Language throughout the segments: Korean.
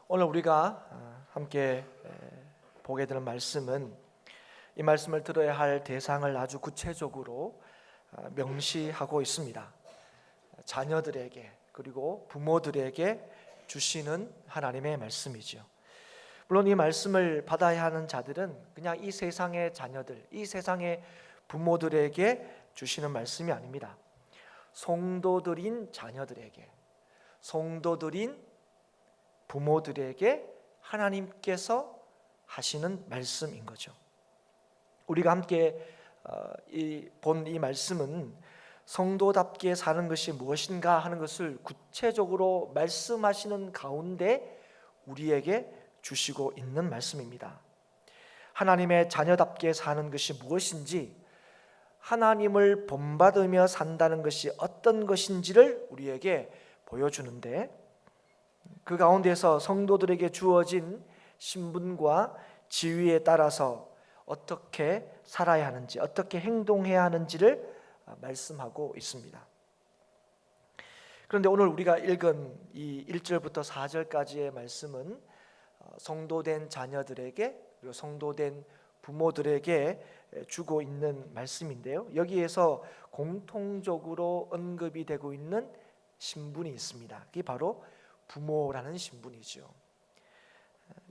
오늘 우리가 함께 보게 되는 말씀은 이 말씀을 들어야 할 대상을 아주 구체적으로 명시하고 있습니다. 자녀들에게 그리고 부모들에게 주시는 하나님의 말씀이죠. 물론 이 말씀을 받아야 하는 자들은 그냥 이 세상의 자녀들, 이 세상의 부모들에게 주시는 말씀이 아닙니다. 성도들인 자녀들에게, 성도들인 부모들에게 하나님께서 하시는 말씀인 거죠. 우리가 함께 본 이 말씀은 성도답게 사는 것이 무엇인가 하는 것을 구체적으로 말씀하시는 가운데 우리에게 주시고 있는 말씀입니다. 하나님의 자녀답게 사는 것이 무엇인지, 하나님을 본받으며 산다는 것이 어떤 것인지를 우리에게 보여주는데, 그 가운데서 성도들에게 주어진 신분과 지위에 따라서 어떻게 살아야 하는지, 어떻게 행동해야 하는지를 말씀하고 있습니다. 그런데 오늘 우리가 읽은 이 1절부터 4절까지의 말씀은 성도된 자녀들에게 그리고 성도된 부모들에게 주고 있는 말씀인데요, 여기에서 공통적으로 언급이 되고 있는 신분이 있습니다. 그게 바로 부모라는 신분이죠.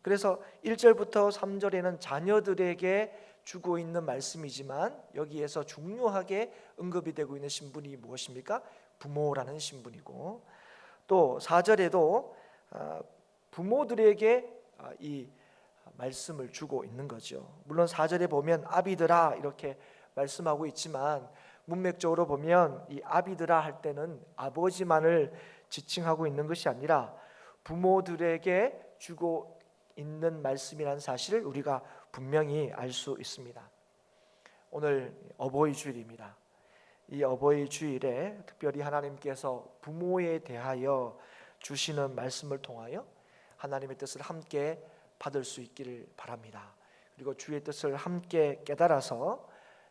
그래서 1절부터 3절에는 자녀들에게 주고 있는 말씀이지만 여기에서 중요하게 언급이 되고 있는 신분이 무엇입니까? 부모라는 신분이고, 또 4절에도 부모들에게 이 말씀을 주고 있는 거죠. 물론 4절에 보면 아비들아 이렇게 말씀하고 있지만 문맥적으로 보면 이 아비들아 할 때는 아버지만을 지칭하고 있는 것이 아니라 부모들에게 주고 있는 말씀이라는 사실을 우리가 분명히 알 수 있습니다. 오늘 어버이 주일입니다. 이 어버이 주일에 특별히 하나님께서 부모에 대하여 주시는 말씀을 통하여 하나님의 뜻을 함께 받을 수 있기를 바랍니다. 그리고 주의 뜻을 함께 깨달아서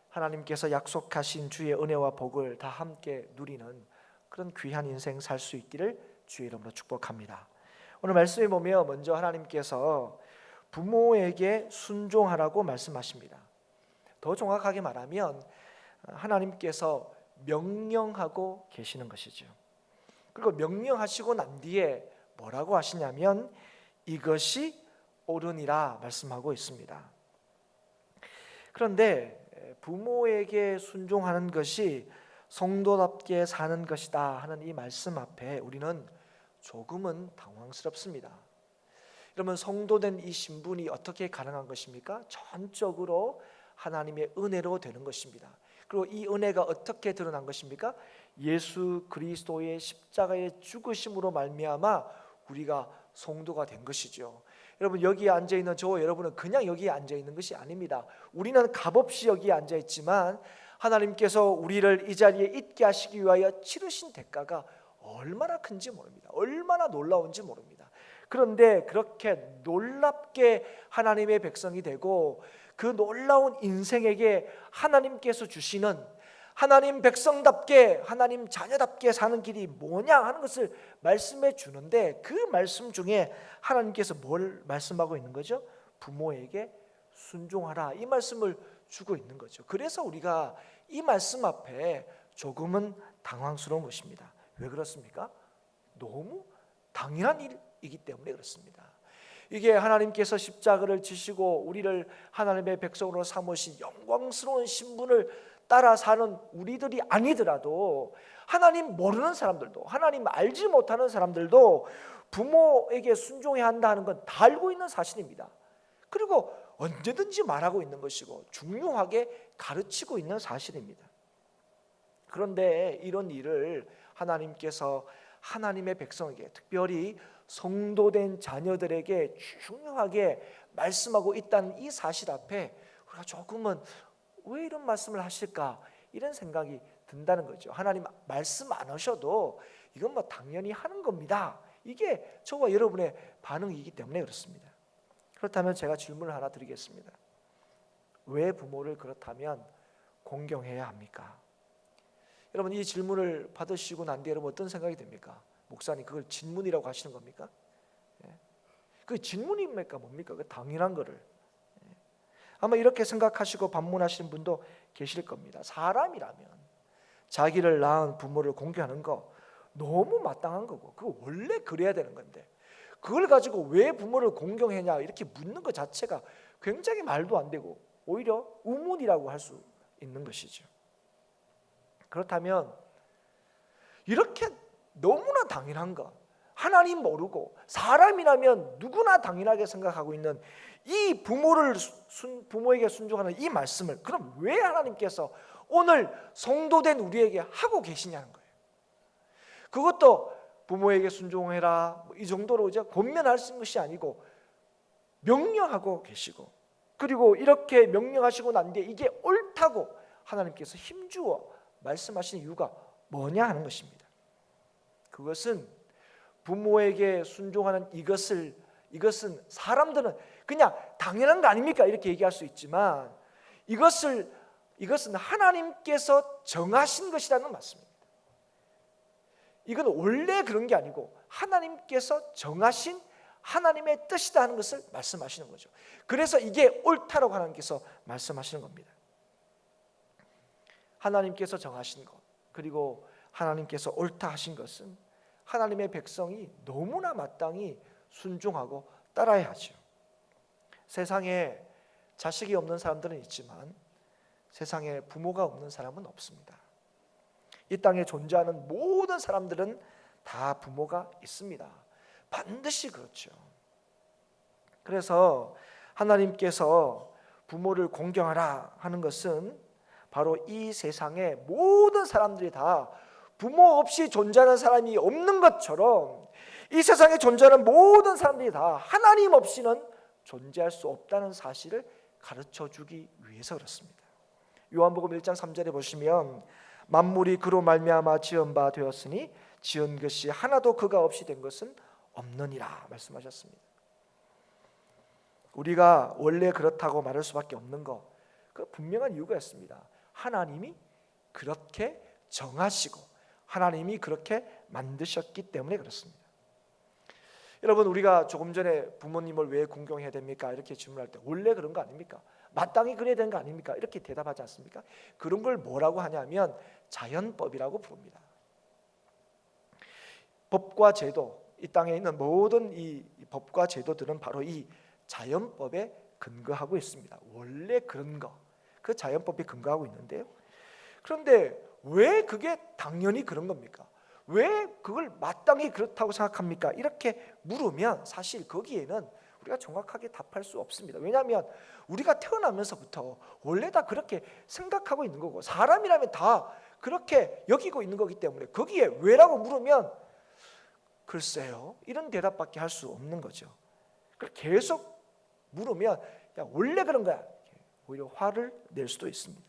하나님께서 약속하신 주의 은혜와 복을 다 함께 누리는 그런 귀한 인생 살 수 있기를 주의 이름으로 축복합니다. 오늘 말씀에 보면 먼저 하나님께서 부모에게 순종하라고 말씀하십니다. 더 정확하게 말하면 하나님께서 명령하고 계시는 것이죠. 그리고 명령하시고 난 뒤에 뭐라고 하시냐면 이것이 옳으니라 말씀하고 있습니다. 그런데 부모에게 순종하는 것이 성도답게 사는 것이다 하는 이 말씀 앞에 우리는 조금은 당황스럽습니다. 여러분, 성도된 이 신분이 어떻게 가능한 것입니까? 전적으로 하나님의 은혜로 되는 것입니다. 그리고 이 은혜가 어떻게 드러난 것입니까? 예수 그리스도의 십자가의 죽으심으로 말미암아 우리가 성도가 된 것이죠. 여러분, 여기에 앉아있는 저와 여러분은 그냥 여기에 앉아있는 것이 아닙니다. 우리는 값없이 여기에 앉아있지만 하나님께서 우리를 이 자리에 있게 하시기 위하여 치르신 대가가 얼마나 큰지 모릅니다. 얼마나 놀라운지 모릅니다. 그런데 그렇게 놀랍게 하나님의 백성이 되고 그 놀라운 인생에게 하나님께서 주시는 하나님 백성답게 하나님 자녀답게 사는 길이 뭐냐 하는 것을 말씀해 주는데, 그 말씀 중에 하나님께서 뭘 말씀하고 있는 거죠? 부모에게 순종하라, 이 말씀을 주고 있는 거죠. 그래서 우리가 이 말씀 앞에 조금은 당황스러운 것입니다. 왜 그렇습니까? 너무 당연한 일이기 때문에 그렇습니다. 이게 하나님께서 십자가를 지시고 우리를 하나님의 백성으로 삼으신 영광스러운 신분을 따라 사는 우리들이 아니더라도 하나님 모르는 사람들도, 하나님 알지 못하는 사람들도 부모에게 순종해야 한다는 건 다 알고 있는 사실입니다. 그리고 언제든지 말하고 있는 것이고 중요하게 가르치고 있는 사실입니다. 그런데 이런 일을 하나님께서 하나님의 백성에게, 특별히 성도된 자녀들에게 중요하게 말씀하고 있다는 이 사실 앞에 우리가 조금은 왜 이런 말씀을 하실까, 이런 생각이 든다는 거죠. 하나님 말씀 안 하셔도 이건 뭐 당연히 하는 겁니다. 이게 저와 여러분의 반응이기 때문에 그렇습니다. 그렇다면 제가 질문을 하나 드리겠습니다. 왜 부모를 그렇다면 공경해야 합니까? 여러분, 이 질문을 받으시고 난 뒤에 여러분 어떤 생각이 듭니까? 목사님, 그걸 질문이라고 하시는 겁니까? 그 질문입니까 뭡니까? 그 당연한 거를. 아마 이렇게 생각하시고 반문하시는 분도 계실 겁니다. 사람이라면 자기를 낳은 부모를 공경하는 거 너무 마땅한 거고, 그거 원래 그래야 되는 건데 그걸 가지고 왜 부모를 공경했냐 이렇게 묻는 것 자체가 굉장히 말도 안 되고 오히려 의문이라고 할 수 있는 것이죠. 그렇다면 이렇게 너무나 당연한 거, 하나님 모르고 사람이라면 누구나 당연하게 생각하고 있는 이 부모에게 순종하는 이 말씀을 그럼 왜 하나님께서 오늘 성도된 우리에게 하고 계시냐는 거예요. 그것도 부모에게 순종해라 이 정도로 이제 권면할 수 있는 것이 아니고 명령하고 계시고, 그리고 이렇게 명령하시고 난 뒤에 이게 옳다고 하나님께서 힘주어 말씀하시는 이유가 뭐냐 하는 것입니다. 그것은 부모에게 순종하는 이것은 사람들은 그냥 당연한 거 아닙니까? 이렇게 얘기할 수 있지만 이것은 하나님께서 정하신 것이라는 말씀입니다. 이건 원래 그런 게 아니고 하나님께서 정하신 하나님의 뜻이다 하는 것을 말씀하시는 거죠. 그래서 이게 옳다라고 하나님께서 말씀하시는 겁니다. 하나님께서 정하신 것, 그리고 하나님께서 옳다 하신 것은 하나님의 백성이 너무나 마땅히 순종하고 따라야 하죠. 세상에 자식이 없는 사람들은 있지만 세상에 부모가 없는 사람은 없습니다. 이 땅에 존재하는 모든 사람들은 다 부모가 있습니다. 반드시 그렇죠. 그래서 하나님께서 부모를 공경하라 하는 것은 바로 이 세상의 모든 사람들이 다 부모 없이 존재하는 사람이 없는 것처럼 이 세상에 존재하는 모든 사람들이 다 하나님 없이는 존재할 수 없다는 사실을 가르쳐 주기 위해서 그렇습니다. 요한복음 1장 3절에 보시면 만물이 그로 말미암아 지은 바 되었으니 지은 것이 하나도 그가 없이 된 것은 없느니라 말씀하셨습니다. 우리가 원래 그렇다고 말할 수밖에 없는 거, 그 분명한 이유가 있습니다. 하나님이 그렇게 정하시고 하나님이 그렇게 만드셨기 때문에 그렇습니다. 여러분, 우리가 조금 전에 부모님을 왜 공경해야 됩니까? 이렇게 질문할 때 원래 그런 거 아닙니까? 마땅히 그래야 되는 거 아닙니까? 이렇게 대답하지 않습니까? 그런 걸 뭐라고 하냐면 자연법이라고 부릅니다. 법과 제도, 이 땅에 있는 모든 이 법과 제도들은 바로 이 자연법에 근거하고 있습니다. 원래 그런 거, 그 자연법이 근거하고 있는데요. 그런데 왜 그게 당연히 그런 겁니까? 왜 그걸 마땅히 그렇다고 생각합니까? 이렇게 물으면 사실 거기에는 우리가 정확하게 답할 수 없습니다. 왜냐하면 우리가 태어나면서부터 원래 다 그렇게 생각하고 있는 거고 사람이라면 다 그렇게 여기고 있는 거기 때문에 거기에 왜라고 물으면 글쎄요, 이런 대답밖에 할 수 없는 거죠. 계속 물으면 야, 원래 그런 거야, 오히려 화를 낼 수도 있습니다.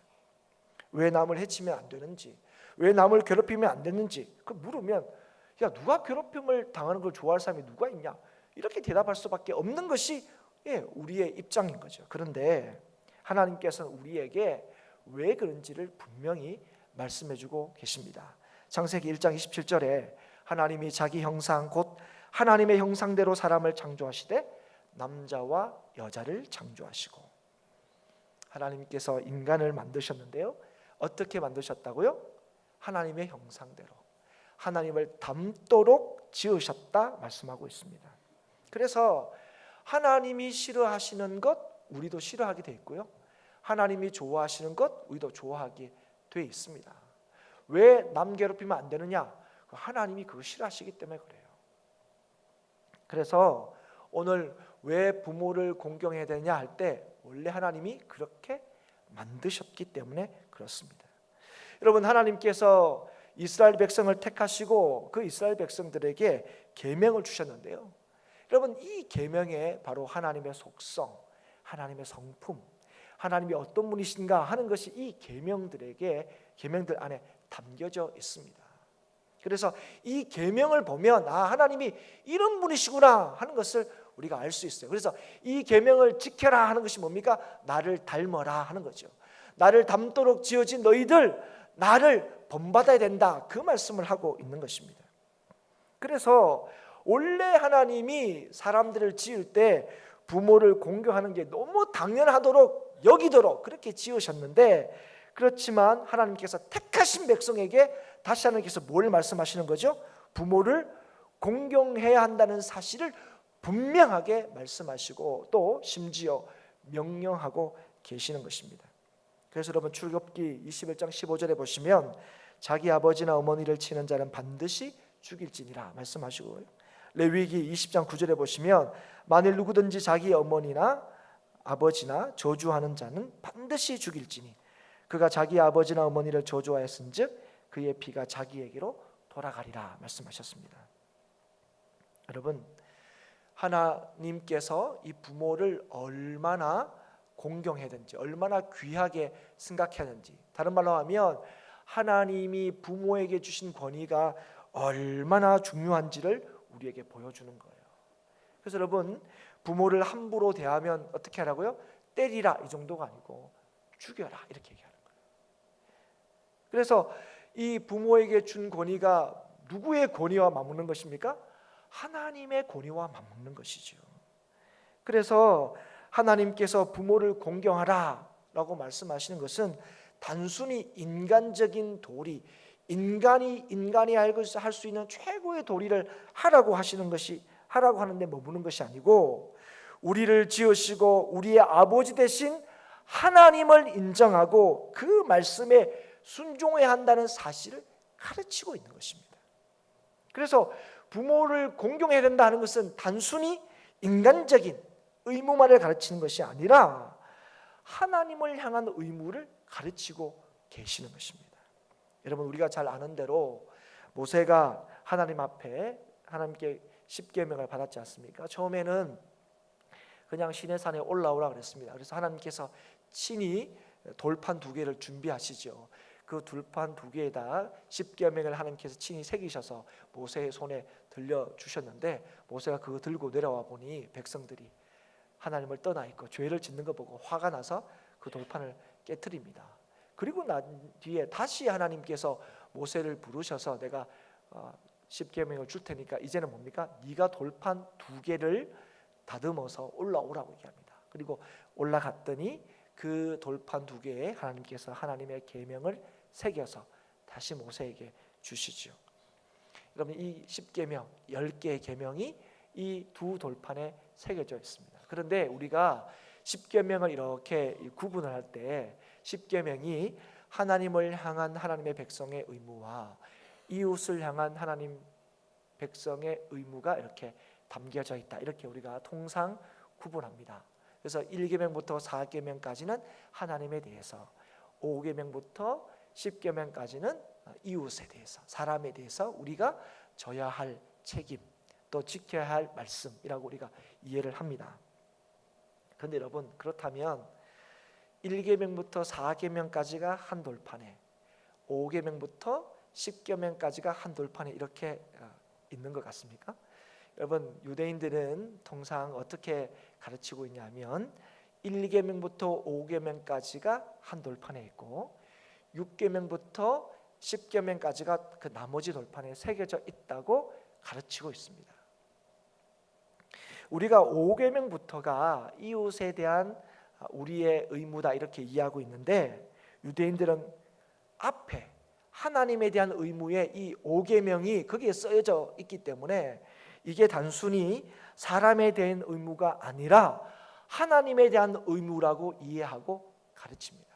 왜 남을 해치면 안 되는지, 왜 남을 괴롭히면 안 되는지 그 물으면 야, 누가 괴롭힘을 당하는 걸 좋아할 사람이 누가 있냐, 이렇게 대답할 수밖에 없는 것이 우리의 입장인 거죠. 그런데 하나님께서는 우리에게 왜 그런지를 분명히 말씀해주고 계십니다. 창세기 1장 27절에 하나님이 자기 형상 곧 하나님의 형상대로 사람을 창조하시되 남자와 여자를 창조하시고, 하나님께서 인간을 만드셨는데요, 어떻게 만드셨다고요? 하나님의 형상대로 하나님을 닮도록 지으셨다 말씀하고 있습니다. 그래서 하나님이 싫어하시는 것 우리도 싫어하게 돼 있고요, 하나님이 좋아하시는 것 우리도 좋아하게 돼 있습니다. 왜 남 괴롭히면 안 되느냐? 하나님이 그거 싫어하시기 때문에 그래요. 그래서 오늘 왜 부모를 공경해야 되냐 할 때 원래 하나님이 그렇게 만드셨기 때문에 그렇습니다. 여러분, 하나님께서 이스라엘 백성을 택하시고 그 이스라엘 백성들에게 계명을 주셨는데요, 여러분, 이 계명에 바로 하나님의 속성, 하나님의 성품, 하나님이 어떤 분이신가 하는 것이 이 계명들 안에 담겨져 있습니다. 그래서 이 계명을 보면 하나님이 이런 분이시구나 하는 것을 우리가 알 수 있어요. 그래서 이 계명을 지켜라 하는 것이 뭡니까? 나를 닮아라 하는 거죠. 나를 닮도록 지어진 너희들 나를 본받아야 된다, 그 말씀을 하고 있는 것입니다. 그래서 원래 하나님이 사람들을 지을 때 부모를 공경하는 게 너무 당연하도록 여기도록 그렇게 지으셨는데, 그렇지만 하나님께서 택하신 백성에게 다시 하나님께서 뭘 말씀하시는 거죠? 부모를 공경해야 한다는 사실을 분명하게 말씀하시고 또 심지어 명령하고 계시는 것입니다. 그래서 여러분 출애굽기 21장 15절에 보시면 자기 아버지나 어머니를 치는 자는 반드시 죽일지니라 말씀하시고요. 레위기 20장 9절에 보시면 만일 누구든지 자기 어머니나 아버지나 저주하는 자는 반드시 죽일지니 그가 자기 아버지나 어머니를 저주하였은즉 그의 피가 자기에게로 돌아가리라 말씀하셨습니다. 여러분, 하나님께서 이 부모를 얼마나 공경해야되는지, 얼마나 귀하게 생각하는지, 다른 말로 하면 하나님이 부모에게 주신 권위가 얼마나 중요한지를 우리에게 보여주는 거예요. 그래서 여러분, 부모를 함부로 대하면 어떻게 하라고요? 때리라 이 정도가 아니고 죽여라 이렇게 얘기하는 거예요. 그래서 이 부모에게 준 권위가 누구의 권위와 맞먹는 것입니까? 하나님의 권위와 맞먹는 것이죠. 그래서 하나님께서 부모를 공경하라 라고 말씀하시는 것은 단순히 인간적인 도리, 인간이 할 수 있는 최고의 도리를 하라고 하는데 머무는 것이 아니고, 우리를 지으시고 우리의 아버지 되신 하나님을 인정하고 그 말씀에 순종해야 한다는 사실을 가르치고 있는 것입니다. 그래서 부모를 공경해야 된다 하는 것은 단순히 인간적인 의무만을 가르치는 것이 아니라 하나님을 향한 의무를 가르치고 계시는 것입니다. 여러분, 우리가 잘 아는 대로 모세가 하나님 앞에 하나님께 십계명을 받았지 않습니까? 처음에는 그냥 시내산에 올라오라 그랬습니다. 그래서 하나님께서 친히 돌판 2개를 준비하시죠. 그 돌판 2개에다 십계명을 하나님께서 친히 새기셔서 모세의 손에 들려주셨는데, 모세가 그거 들고 내려와 보니 백성들이 하나님을 떠나 있고 죄를 짓는 거 보고 화가 나서 그 돌판을 깨트립니다. 그리고 난 뒤에 다시 하나님께서 모세를 부르셔서 내가 십계명을 줄 테니까 이제는 뭡니까? 네가 돌판 2개를 다듬어서 올라오라고 얘기합니다. 그리고 올라갔더니 그 돌판 2개에 하나님께서 하나님의 계명을 새겨서 다시 모세에게 주시죠. 여러분, 이 십계명 10개의 계명이 이 2 돌판에 새겨져 있습니다. 그런데 우리가 십계명을 이렇게 구분을 할 때 십계명이 하나님을 향한 하나님의 백성의 의무와 이웃을 향한 하나님 백성의 의무가 이렇게 담겨져 있다, 이렇게 우리가 통상 구분합니다. 그래서 1계명부터 4계명까지는 하나님에 대해서, 5계명부터 10계명까지는 이웃에 대해서, 사람에 대해서 우리가 져야 할 책임, 또 지켜야 할 말씀이라고 우리가 이해를 합니다. 그런데 여러분, 그렇다면 1계명부터 4계명까지가 한 돌판에, 5계명부터 10계명까지가 한 돌판에 이렇게 있는 것 같습니까? 여러분, 유대인들은 통상 어떻게 가르치고 있냐면 1계명부터 5계명까지가 한 돌판에 있고 6계명부터 10계명까지가 그 나머지 돌판에 새겨져 있다고 가르치고 있습니다. 우리가 5계명부터가 이웃에 대한 우리의 의무다 이렇게 이해하고 있는데, 유대인들은 앞에 하나님에 대한 의무에 이 5계명이 거기에 쓰여져 있기 때문에 이게 단순히 사람에 대한 의무가 아니라 하나님에 대한 의무라고 이해하고 가르칩니다.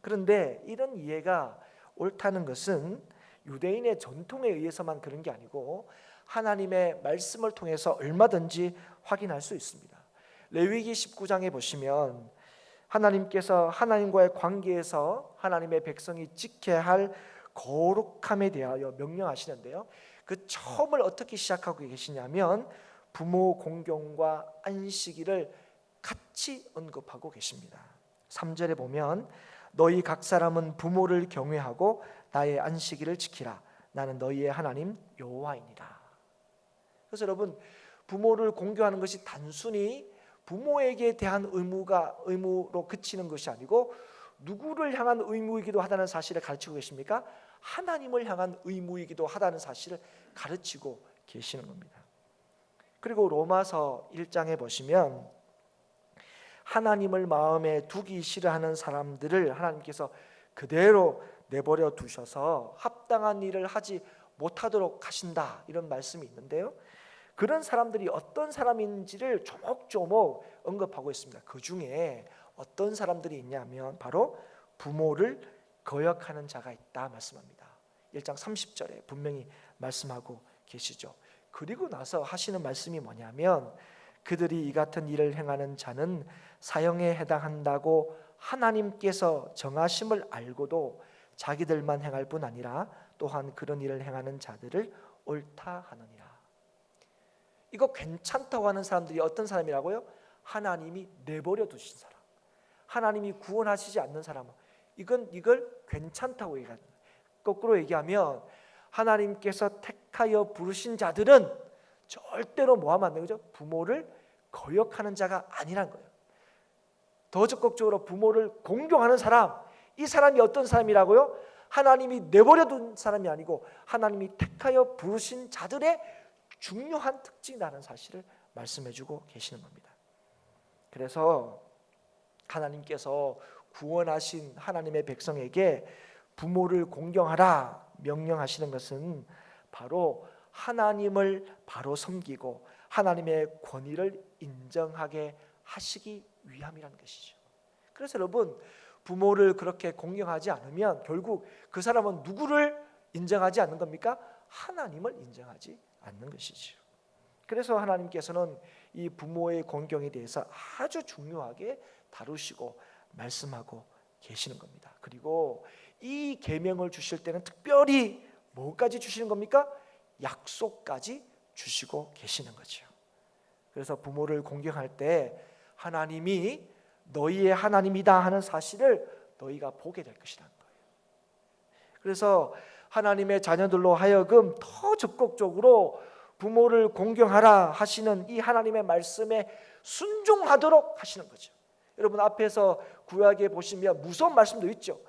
그런데 이런 이해가 옳다는 것은 유대인의 전통에 의해서만 그런 게 아니고 하나님의 말씀을 통해서 얼마든지 확인할 수 있습니다. 레위기 19장에 보시면 하나님께서 하나님과의 관계에서 하나님의 백성이 지켜야 할 거룩함에 대하여 명령하시는데요, 그 처음을 어떻게 시작하고 계시냐면 부모 공경과 안식일을 같이 언급하고 계십니다. 3절에 보면 너희 각 사람은 부모를 경외하고 나의 안식일을 지키라. 나는 너희의 하나님 여호와이니라. 그래서 여러분, 부모를 공경하는 것이 단순히 부모에게 대한 의무로 그치는 것이 아니고 누구를 향한 의무이기도 하다는 사실을 가르치고 계십니까? 하나님을 향한 의무이기도 하다는 사실을 가르치고 계시는 겁니다. 그리고 로마서 1장에 보시면 하나님을 마음에 두기 싫어하는 사람들을 하나님께서 그대로 내버려 두셔서 합당한 일을 하지 못하도록 하신다, 이런 말씀이 있는데요, 그런 사람들이 어떤 사람인지를 조목조목 언급하고 있습니다. 그 중에 어떤 사람들이 있냐면 바로 부모를 거역하는 자가 있다 말씀합니다. 1장 30절에 분명히 말씀하고 계시죠. 그리고 나서 하시는 말씀이 뭐냐면 그들이 이 같은 일을 행하는 자는 사형에 해당한다고 하나님께서 정하심을 알고도 자기들만 행할 뿐 아니라 또한 그런 일을 행하는 자들을 옳다 하느니라. 이거 괜찮다고 하는 사람들이 어떤 사람이라고요? 하나님이 내버려 두신 사람, 하나님이 구원하시지 않는 사람, 이걸 괜찮다고 얘기하는 거예요. 거꾸로 얘기하면 하나님께서 택하여 부르신 자들은 절대로 뭐하면 안 되는 거죠? 부모를 거역하는 자가 아니란 거예요. 더 적극적으로 부모를 공경하는 사람, 이 사람이 어떤 사람이라고요? 하나님이 내버려 둔 사람이 아니고 하나님이 택하여 부르신 자들의 중요한 특징이라는 사실을 말씀해주고 계시는 겁니다. 그래서 하나님께서 구원하신 하나님의 백성에게 부모를 공경하라 명령하시는 것은 바로 하나님을 바로 섬기고 하나님의 권위를 인정하게 하시기 위함이라는 것이죠. 그래서 여러분, 부모를 그렇게 공경하지 않으면 결국 그 사람은 누구를 인정하지 않는 겁니까? 하나님을 인정하지 않는 것이죠. 그래서 하나님께서는 이 부모의 공경에 대해서 아주 중요하게 다루시고 말씀하고 계시는 겁니다. 그리고 이 계명을 주실 때는 특별히 뭐까지 주시는 겁니까? 약속까지 주시고 계시는 거죠. 그래서 부모를 공경할 때 하나님이 너희의 하나님이다 하는 사실을 너희가 보게 될 것이라는 거예요. 그래서 하나님의 자녀들로 하여금 더 적극적으로 부모를 공경하라 하시는 이 하나님의 말씀에 순종하도록 하시는 거죠. 여러분, 앞에서 구약에 보시면 무서운 말씀도 있죠.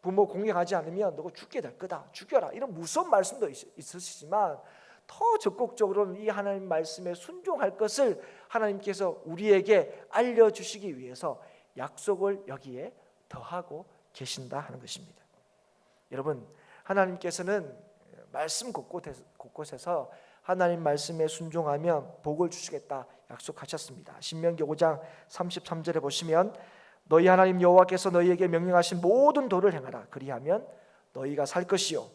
부모 공경하지 않으면 너가 죽게 될 거다, 죽여라, 이런 무서운 말씀도 있으시지만 더 적극적으로는 이 하나님 말씀에 순종할 것을 하나님께서 우리에게 알려주시기 위해서 약속을 여기에 더하고 계신다 하는 것입니다. 여러분, 하나님께서는 말씀 곳곳에서 하나님 말씀에 순종하면 복을 주시겠다 약속하셨습니다. 신명기 5장 33절에 보시면 너희 하나님 여호와께서 너희에게 명령하신 모든 도를 행하라. 그리하면 너희가 살 것이요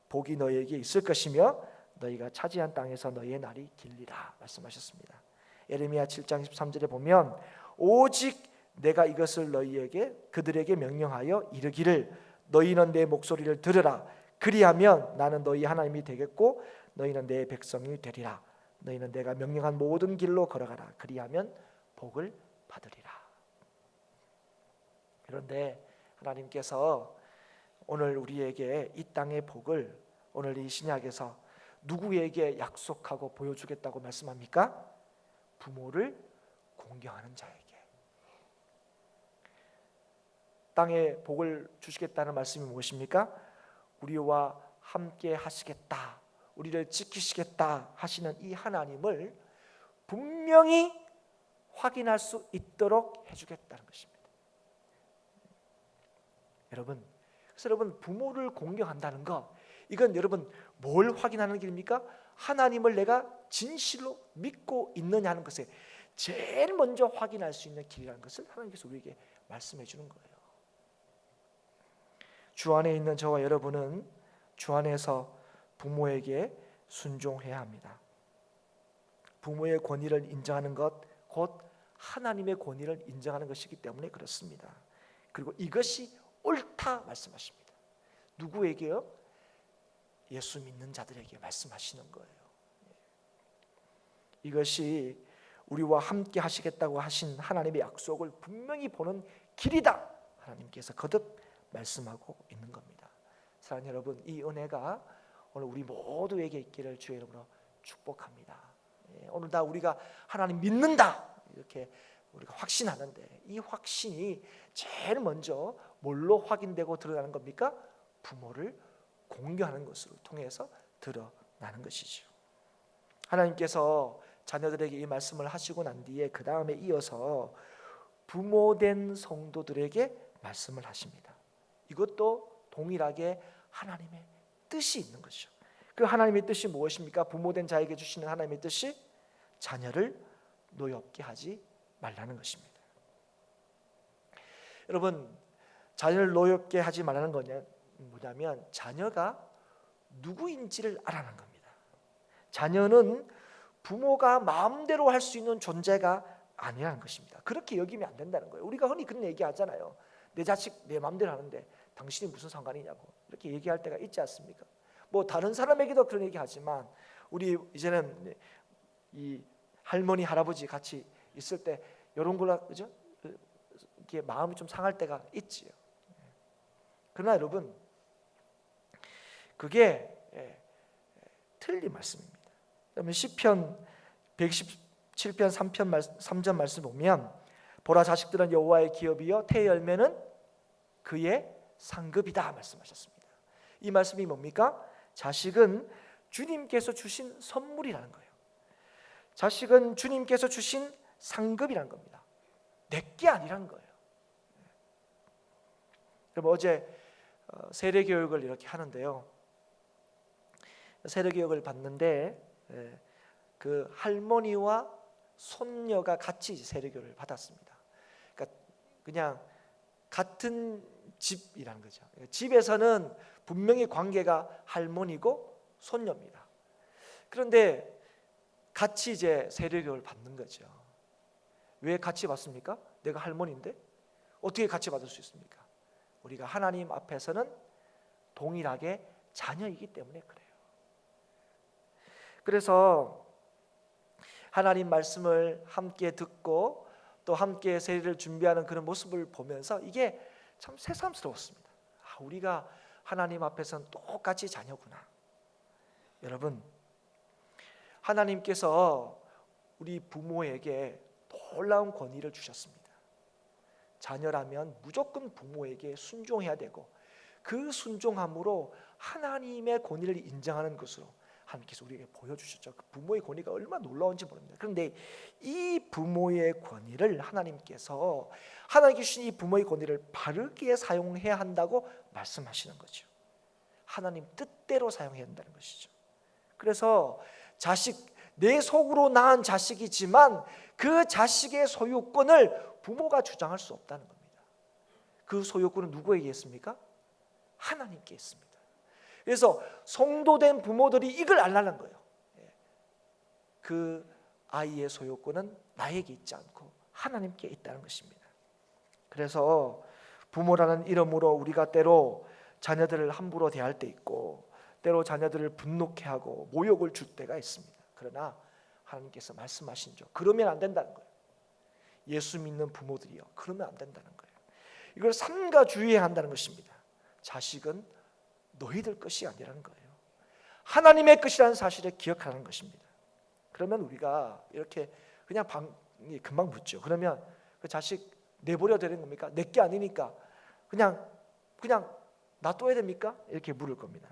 복이 너희에게 있을 것이며 너희가 차지한 땅에서 너희의 날이 길리라 말씀하셨습니다. 예레미야 7장 13절에 보면 오직 내가 이것을 그들에게 명령하여 이르기를 너희는 내 목소리를 들으라. 그리하면 나는 너희 하나님이 되겠고 너희는 내 백성이 되리라. 너희는 내가 명령한 모든 길로 걸어가라. 그리하면 복을 받으리라. 그런데 하나님께서 오늘 우리에게 이 땅의 복을 오늘 이 신약에서 누구에게 약속하고 보여주겠다고 말씀합니까? 부모를 공경하는 자에게 땅에 복을 주시겠다는 말씀이 무엇입니까? 우리와 함께 하시겠다, 우리를 지키시겠다 하시는 이 하나님을 분명히 확인할 수 있도록 해주겠다는 것입니다. 그래서 여러분, 부모를 공경한다는 것, 이건 여러분 뭘 확인하는 길입니까? 하나님을 내가 진실로 믿고 있느냐 하는 것에 제일 먼저 확인할 수 있는 길이라는 것을 하나님께서 우리에게 말씀해 주는 거예요. 주 안에 있는 저와 여러분은 주 안에서 부모에게 순종해야 합니다. 부모의 권위를 인정하는 것, 곧 하나님의 권위를 인정하는 것이기 때문에 그렇습니다. 그리고 이것이 옳다 말씀하십니다. 누구에게요? 예수 믿는 자들에게 말씀하시는 거예요. 이것이 우리와 함께 하시겠다고 하신 하나님의 약속을 분명히 보는 길이다, 하나님께서 거듭 말씀하고 있는 겁니다. 사랑하는 여러분, 이 은혜가 오늘 우리 모두에게 있기를 주의 이름으로 축복합니다. 오늘 다 우리가 하나님 믿는다 이렇게 우리가 확신하는데, 이 확신이 제일 먼저 뭘로 확인되고 드러나는 겁니까? 부모를 공경하는 것으로 통해서 드러나는 것이죠. 하나님께서 자녀들에게 이 말씀을 하시고 난 뒤에 그 다음에 이어서 부모된 성도들에게 말씀을 하십니다. 이것도 동일하게 하나님의 뜻이 있는 것이죠. 그 하나님의 뜻이 무엇입니까? 부모된 자에게 주시는 하나님의 뜻이 자녀를 노엽게 하지 말라는 것입니다. 여러분, 자녀를 노엽게 하지 말라는 거냐 뭐냐면 자녀가 누구인지를 알아라는 겁니다. 자녀는 부모가 마음대로 할 수 있는 존재가 아니라는 것입니다. 그렇게 여기면 안 된다는 거예요. 우리가 흔히 그런 얘기하잖아요. 내 자식 내 마음대로 하는데 당신이 무슨 상관이냐고 이렇게 얘기할 때가 있지 않습니까? 뭐 다른 사람에게도 그런 얘기하지만 우리 이제는 이 할머니 할아버지 같이 있을 때 이런 걸로 그죠? 이렇게 마음이 좀 상할 때가 있지요. 그러나 여러분 그게 틀린 말씀입니다. 그러면 시편 117편 3절 말씀 보면 보라 자식들은 여호와의 기업이요 태의 열매는 그의 상급이다 말씀하셨습니다. 이 말씀이 뭡니까? 자식은 주님께서 주신 선물이라는 거예요. 자식은 주님께서 주신 상급이라는 겁니다. 내게 아니라는 거예요. 그럼 어제 세례 교육을 이렇게 하는데요. 세례 교육을 받는데 그 할머니와 손녀가 같이 세례 교육을 받았습니다. 그러니까 그냥 같은 집이라는 거죠. 집에서는 분명히 관계가 할머니고 손녀입니다. 그런데 같이 이제 세례 교육을 받는 거죠. 왜 같이 받습니까? 내가 할머니인데 어떻게 같이 받을 수 있습니까? 우리가 하나님 앞에서는 동일하게 자녀이기 때문에 그래요. 그래서 하나님 말씀을 함께 듣고 또 함께 세례를 준비하는 그런 모습을 보면서 이게 참 새삼스러웠습니다. 우리가 하나님 앞에서는 똑같이 자녀구나. 여러분, 하나님께서 우리 부모에게 놀라운 권위를 주셨습니다. 자녀라면 무조건 부모에게 순종해야 되고 그 순종함으로 하나님의 권위를 인정하는 것으로 하나님께서 우리에게 보여주셨죠. 그 부모의 권위가 얼마나 놀라운지 모릅니다. 그런데 이 부모의 권위를 하나님께서 하나님께 주신 이 부모의 권위를 바르게 사용해야 한다고 말씀하시는 거죠. 하나님 뜻대로 사용해야 한다는 것이죠. 그래서 자식, 내 속으로 낳은 자식이지만 그 자식의 소유권을 부모가 주장할 수 없다는 겁니다. 그 소유권은 누구에게 있습니까? 하나님께 있습니다. 그래서 성도된 부모들이 이걸 알라는 거예요. 그 아이의 소유권은 나에게 있지 않고 하나님께 있다는 것입니다. 그래서 부모라는 이름으로 우리가 때로 자녀들을 함부로 대할 때 있고 때로 자녀들을 분노케 하고 모욕을 줄 때가 있습니다. 그러나 하나님께서 말씀하신죠. 그러면 안 된다는 거예요. 예수 믿는 부모들이요, 그러면 안 된다는 거예요. 이걸 삼가 주의해야 한다는 것입니다. 자식은 너희들 것이 아니라는 거예요. 하나님의 것이라는 사실을 기억하는 것입니다. 그러면 우리가 이렇게 그냥 금방 묻죠. 그러면 그 자식 내버려 되는 겁니까? 내게 아니니까 그냥 놔둬야 됩니까? 이렇게 물을 겁니다.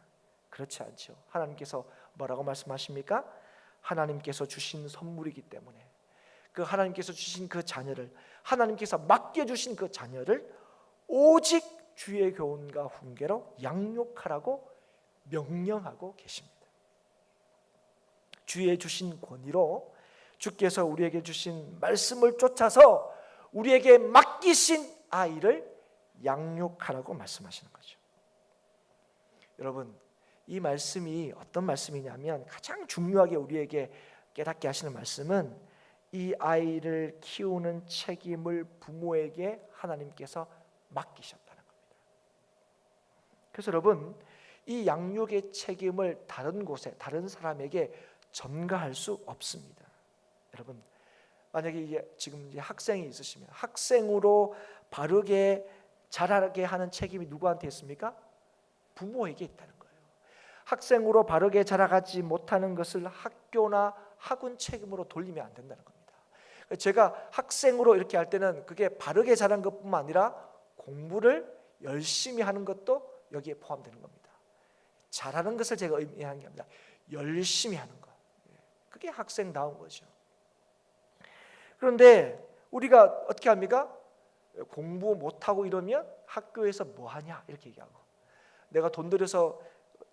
그렇지 않죠. 하나님께서 뭐라고 말씀하십니까? 하나님께서 주신 선물이기 때문에 그 하나님께서 주신 그 자녀를, 하나님께서 맡겨주신 그 자녀를 오직 주의 교훈과 훈계로 양육하라고 명령하고 계십니다. 주의 주신 권위로 주께서 우리에게 주신 말씀을 쫓아서 우리에게 맡기신 아이를 양육하라고 말씀하시는 거죠. 여러분, 이 말씀이 어떤 말씀이냐면 가장 중요하게 우리에게 깨닫게 하시는 말씀은 이 아이를 키우는 책임을 부모에게 하나님께서 맡기셨다는 겁니다. 그래서 여러분, 이 양육의 책임을 다른 곳에 다른 사람에게 전가할 수 없습니다. 여러분, 만약에 이게 지금 이제 학생이 있으시면 학생으로 바르게 자라게 하는 책임이 누구한테 있습니까? 부모에게 있다는 거예요. 학생으로 바르게 자라가지 못하는 것을 학교나 학원 책임으로 돌리면 안 된다는 겁니다. 제가 학생으로 이렇게 할 때는 그게 바르게 자란 것뿐만 아니라 공부를 열심히 하는 것도 여기에 포함되는 겁니다. 잘하는 것을 제가 의미하는 게 아니라 열심히 하는 것. 그게 학생다운 거죠. 그런데 우리가 어떻게 합니까? 공부 못하고 이러면 학교에서 뭐하냐 이렇게 얘기하고, 내가 돈 들여서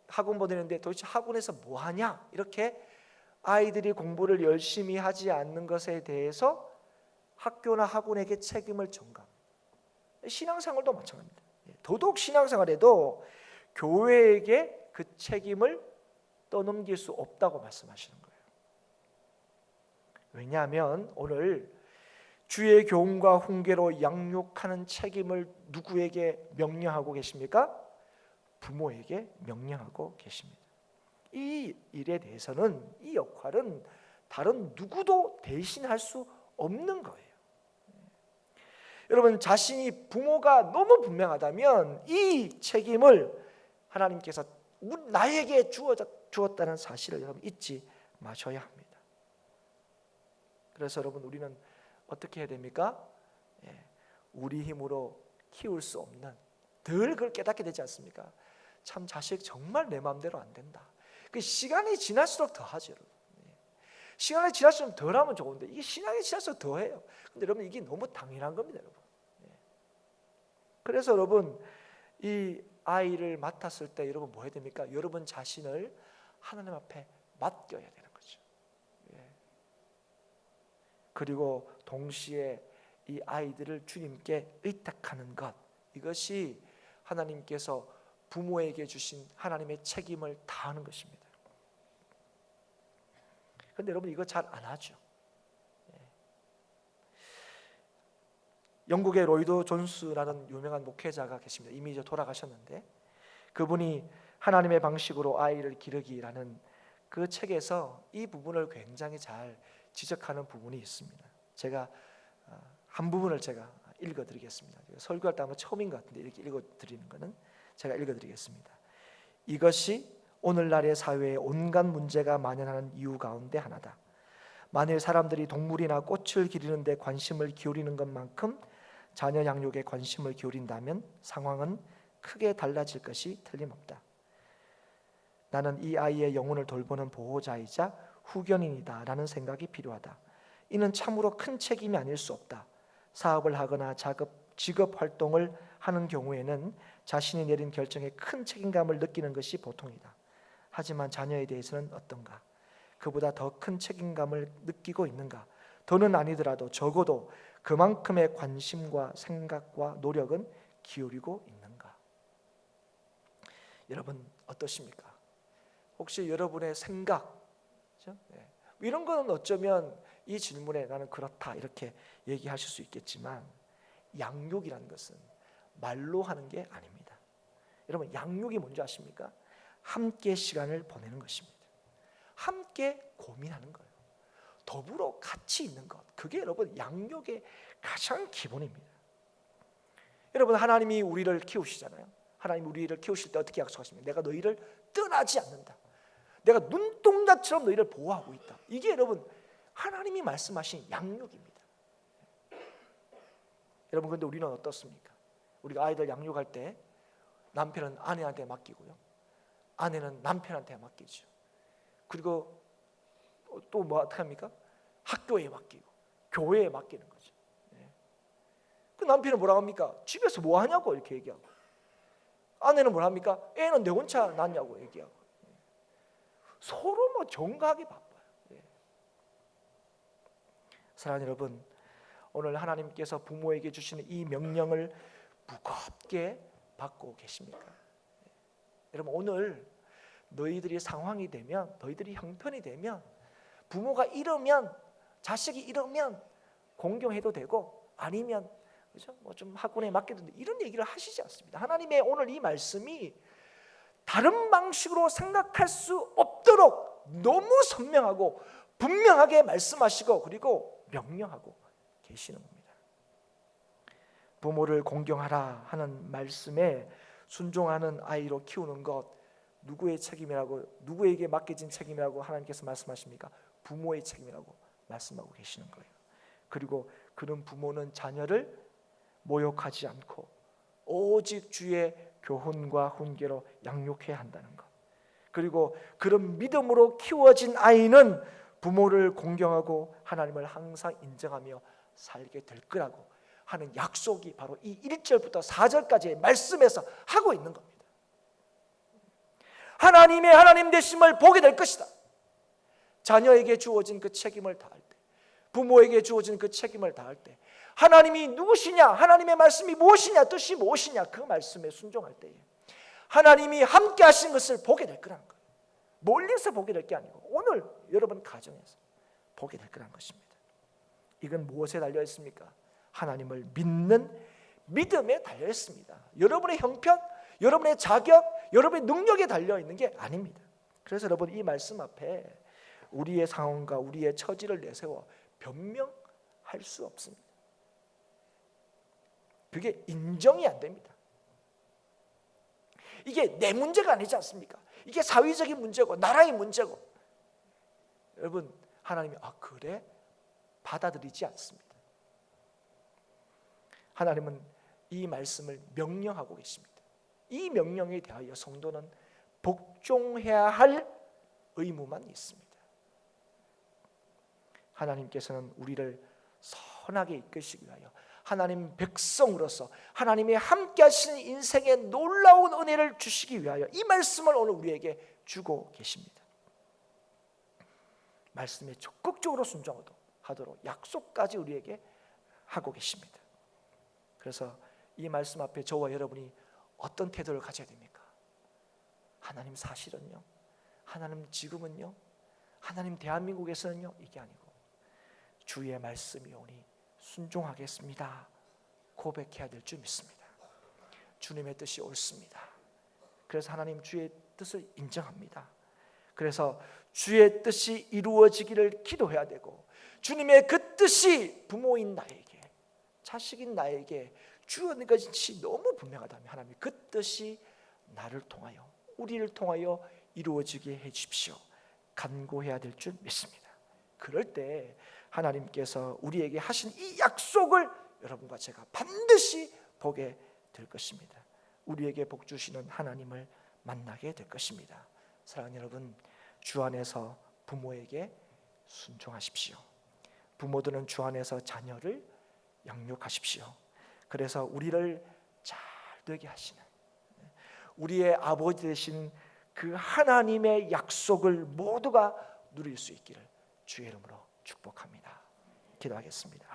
학원 보내는데 도대체 학원에서 뭐하냐, 이렇게 아이들이 공부를 열심히 하지 않는 것에 대해서 학교나 학원에게 책임을 전가합니다. 신앙생활도 마찬가지입니다. 더더욱 신앙생활에도 교회에게 그 책임을 떠넘길 수 없다고 말씀하시는 거예요. 왜냐하면 오늘 주의 교훈과 훈계로 양육하는 책임을 누구에게 명령하고 계십니까? 부모에게 명령하고 계십니다. 이 일에 대해서는, 이 역할은 다른 누구도 대신할 수 없는 거예요. 여러분, 자신이 부모가 너무 분명하다면 이 책임을 하나님께서 나에게 주었다는 사실을 여러분 잊지 마셔야 합니다. 그래서 여러분, 우리는 어떻게 해야 됩니까? 우리 힘으로 키울 수 없는, 늘 그걸 깨닫게 되지 않습니까? 참 자식 정말 내 마음대로 안 된다. 그 시간이 지날수록 더하죠. 시간이 지날수록 덜하면 좋은데 이게 시간이 지날수록 더해요. 근데 여러분, 이게 너무 당연한 겁니다, 여러분. 그래서 여러분, 이 아이를 맡았을 때 여러분 뭐 해야 됩니까? 여러분 자신을 하나님 앞에 맡겨야 되는 거죠. 그리고 동시에 이 아이들을 주님께 의탁하는 것, 이것이 하나님께서 부모에게 주신 하나님의 책임을 다하는 것입니다. 그런데 여러분, 이거 잘 안 하죠. 영국의 로이드 존스라는 유명한 목회자가 계십니다. 이미 이제 돌아가셨는데, 그분이 하나님의 방식으로 아이를 기르기라는 그 책에서 이 부분을 굉장히 잘 지적하는 부분이 있습니다. 제가 한 부분을 제가 읽어드리겠습니다. 설교할 때 아마 처음인 것 같은데 이렇게 읽어드리는 것은 제가 읽어드리겠습니다. 이것이 오늘날의 사회에 온갖 문제가 만연하는 이유 가운데 하나다. 만일 사람들이 동물이나 꽃을 기르는 데 관심을 기울이는 것만큼 자녀 양육에 관심을 기울인다면 상황은 크게 달라질 것이 틀림없다. 나는 이 아이의 영혼을 돌보는 보호자이자 후견인이다 라는 생각이 필요하다. 이는 참으로 큰 책임이 아닐 수 없다. 사업을 하거나 직업 활동을 하는 경우에는 자신이 내린 결정에 큰 책임감을 느끼는 것이 보통이다. 하지만 자녀에 대해서는 어떤가? 그보다 더 큰 책임감을 느끼고 있는가? 더는 아니더라도 적어도 그만큼의 관심과 생각과 노력은 기울이고 있는가? 여러분 어떠십니까? 혹시 여러분의 생각, 그렇죠? 이런 거는 어쩌면 이 질문에 나는 그렇다 이렇게 얘기하실 수 있겠지만, 양육이라는 것은 말로 하는 게 아닙니다. 여러분, 양육이 뭔지 아십니까? 함께 시간을 보내는 것입니다. 함께 고민하는 거예요. 더불어 같이 있는 것, 그게 여러분 양육의 가장 기본입니다. 여러분, 하나님이 우리를 키우시잖아요. 하나님 우리를 키우실 때 어떻게 약속하십니까? 내가 너희를 떠나지 않는다. 내가 눈동자처럼 너희를 보호하고 있다. 이게 여러분 하나님이 말씀하신 양육입니다. 여러분, 그런데 우리는 어떻습니까? 우리가 아이들 양육할 때 남편은 아내한테 맡기고요, 아내는 남편한테 맡기죠. 그리고 또 뭐 어떻게 합니까? 학교에 맡기고 교회에 맡기는 거죠. 그 남편은 뭐라고 합니까? 집에서 뭐 하냐고 이렇게 얘기하고, 아내는 뭘 합니까? 애는 내 혼자 낳냐고 얘기하고, 서로 뭐 정가하기 바빠요. 사랑하는 여러분, 오늘 하나님께서 부모에게 주시는 이 명령을 무겁게 받고 계십니까? 여러분, 오늘 너희들이 상황이 되면, 너희들이 형편이 되면, 부모가 이러면, 자식이 이러면 공경해도 되고, 아니면 그죠? 뭐 좀 학원에 맡겨도 돼, 이런 얘기를 하시지 않습니다. 하나님의 오늘 이 말씀이 다른 방식으로 생각할 수 없도록 너무 선명하고 분명하게 말씀하시고, 그리고 명령하고 계시는 겁니다. 부모를 공경하라 하는 말씀에 순종하는 아이로 키우는 것, 누구의 책임이라고, 누구에게 맡겨진 책임이라고 하나님께서 말씀하십니까? 부모의 책임이라고 말씀하고 계시는 거예요. 그리고 그런 부모는 자녀를 모욕하지 않고 오직 주의 교훈과 훈계로 양육해야 한다는 것, 그리고 그런 믿음으로 키워진 아이는 부모를 공경하고 하나님을 항상 인정하며 살게 될 거라고 하는 약속이 바로 이 1절부터 4절까지의 말씀에서 하고 있는 겁니다. 하나님의 하나님 되심을 보게 될 것이다. 자녀에게 주어진 그 책임을 다할 때, 부모에게 주어진 그 책임을 다할 때, 하나님이 누구시냐, 하나님의 말씀이 무엇이냐, 뜻이 무엇이냐, 그 말씀에 순종할 때에 하나님이 함께 하신 것을 보게 될 거라는 거예요. 멀리서 보게 될 게 아니고 오늘 여러분 가정에서 보게 될 거라는 것입니다. 이건 무엇에 달려 있습니까? 하나님을 믿는 믿음에 달려 있습니다. 여러분의 형편, 여러분의 자격, 여러분의 능력에 달려 있는 게 아닙니다. 그래서 여러분 이 말씀 앞에 우리의 상황과 우리의 처지를 내세워 변명할 수 없습니다. 그게 인정이 안 됩니다. 이게 내 문제가 아니지 않습니까? 이게 사회적인 문제고 나라의 문제고, 여러분 하나님이 그래? 받아들이지 않습니다. 하나님은 이 말씀을 명령하고 계십니다. 이 명령에 대하여 성도는 복종해야 할 의무만 있습니다. 하나님께서는 우리를 선하게 이끄시기 위하여 하나님 백성으로서 하나님의 함께 하시는 인생의 놀라운 은혜를 주시기 위하여 이 말씀을 오늘 우리에게 주고 계십니다. 말씀에 적극적으로 순종하도록 약속까지 우리에게 하고 계십니다. 그래서 이 말씀 앞에 저와 여러분이 어떤 태도를 가져야 됩니까? 하나님 사실은요, 하나님 지금은요, 하나님 대한민국에서는요, 이게 아니고 주의 말씀이 오니 순종하겠습니다 고백해야 될 줄 믿습니다. 주님의 뜻이 옳습니다. 그래서 하나님 주의 뜻을 인정합니다. 그래서 주의 뜻이 이루어지기를 기도해야 되고, 주님의 그 뜻이 부모인 나에게, 자식인 나에게 주어진 것이 너무 분명하다면 하나님 그 뜻이 나를 통하여, 우리를 통하여 이루어지게 해 주십시오 간구해야 될 줄 믿습니다. 그럴 때 하나님께서 우리에게 하신 이 약속을 여러분과 제가 반드시 보게 될 것입니다. 우리에게 복 주시는 하나님을 만나게 될 것입니다. 사랑하는 여러분, 주 안에서 부모에게 순종하십시오. 부모들은 주 안에서 자녀를 양육하십시오. 그래서 우리를 잘 되게 하시는 우리의 아버지 되신 그 하나님의 약속을 모두가 누릴 수 있기를 주의 이름으로 축복합니다. 기도하겠습니다.